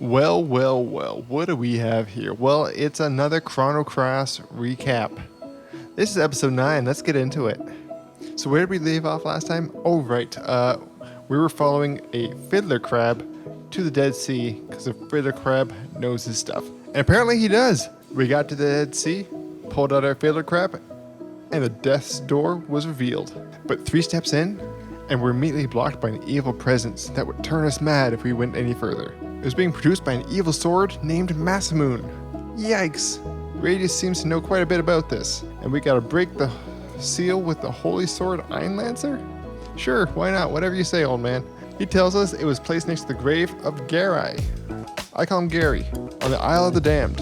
Well, what do we have here? Well, it's another Chrono Cross recap. This is episode 9, let's get into it. So where did we leave off last time? Oh, right, we were following a fiddler crab to the Dead Sea, because a fiddler crab knows his stuff. And apparently he does. We got to the Dead Sea, pulled out our fiddler crab, and the death's door was revealed. But 3 steps in, and we're immediately blocked by an evil presence that would turn us mad if we went any further. It was being produced by an evil sword named Masamoon. Yikes! Radius seems to know quite a bit about this, and we gotta break the seal with the holy sword Iron Lancer? Sure, why not? Whatever you say, old man. He tells us it was placed next to the grave of Garai. I call him Gary, on the Isle of the Damned.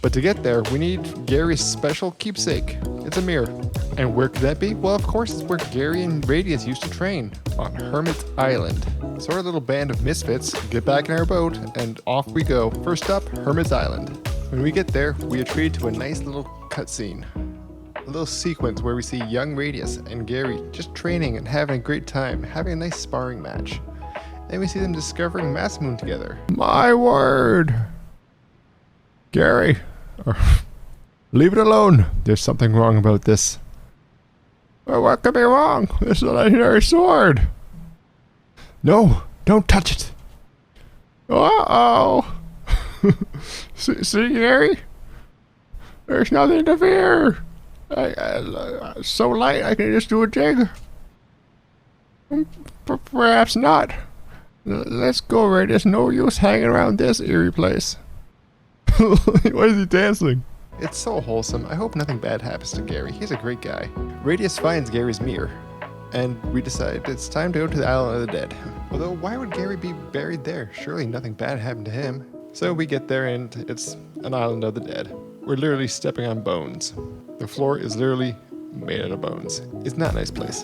But to get there, we need Gary's special keepsake. It's a mirror. And where could that be? Well, of course, it's where Gary and Radius used to train, on Hermit's Island. So our little band of misfits get back in our boat, and off we go. First up, Hermit's Island. When we get there, we are treated to a nice little cutscene. A little sequence where we see young Radius and Gary just training and having a great time, having a nice sparring match. Then we see them discovering Masamoon together. My word! Gary, leave it alone. There's something wrong about this. Well, what could be wrong? This is a legendary sword. No, don't touch it. Uh-oh. See, Gary? There's nothing to fear. So light, I can just do a jig. Perhaps not. Let's go, Ray. There's no use hanging around this eerie place. Why is he dancing? It's so wholesome. I hope nothing bad happens to Gary. He's a great guy. Radius finds Gary's mirror, and we decide it's time to go to the Island of the Dead. Although, why would Gary be buried there? Surely nothing bad happened to him. So we get there, and it's an Island of the Dead. We're literally stepping on bones. The floor is literally made out of bones. It's not a nice place.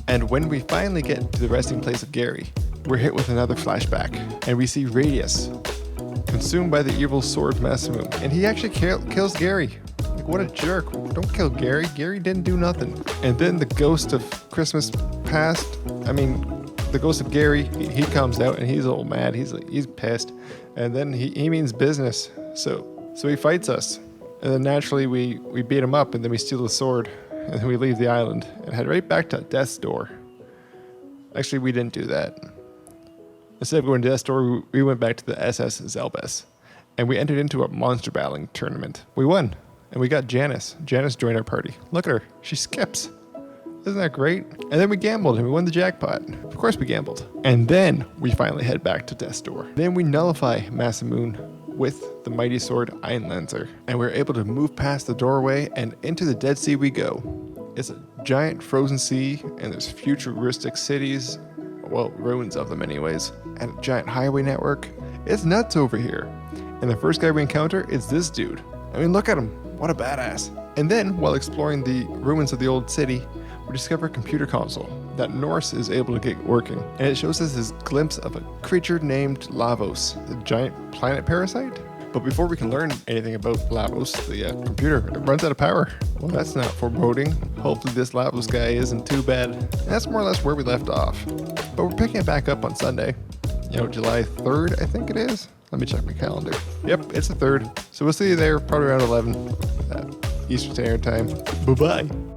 And when we finally get to the resting place of Gary, we're hit with another flashback, and we see Radius consumed by the evil sword Masamoon, and he actually kills Gary. Like, what a jerk. Don't kill Gary. Gary didn't do nothing. And then the ghost of Christmas past, the ghost of Gary, he comes out, and he's all mad. He's pissed. And then he means business. So he fights us. And then naturally we beat him up, and then we steal the sword, and then we leave the island and head right back to Death's Door. Actually, we didn't do that. Instead of going to Death's Door, we went back to the SS Zelbes, and we entered into a monster battling tournament. We won, and we got Janice. Janice joined our party. Look at her. She skips. Isn't that great? And then we gambled, and we won the jackpot. Of course we gambled. And then we finally head back to Death's Door. Then we nullify Masamoon with the mighty sword Iron Lancer, and we're able to move past the doorway, and into the Dead Sea we go. It's a giant frozen sea, and there's futuristic cities, well, ruins of them anyways, and a giant highway network. It's nuts over here. And the first guy we encounter is this dude. I mean, look at him. What a badass. And then, while exploring the ruins of the old city, we discover a computer console that Norse is able to get working. And it shows us this glimpse of a creature named Lavos, the giant planet parasite. But before we can learn anything about Lavos, the computer, it runs out of power. Well, that's not foreboding. Hopefully this Lavos guy isn't too bad. And that's more or less where we left off. But we're picking it back up on Sunday. July 3rd, I think it is. Let me check my calendar. Yep, it's the 3rd. So we'll see you there probably around 11 Eastern Standard Time. Bye-bye.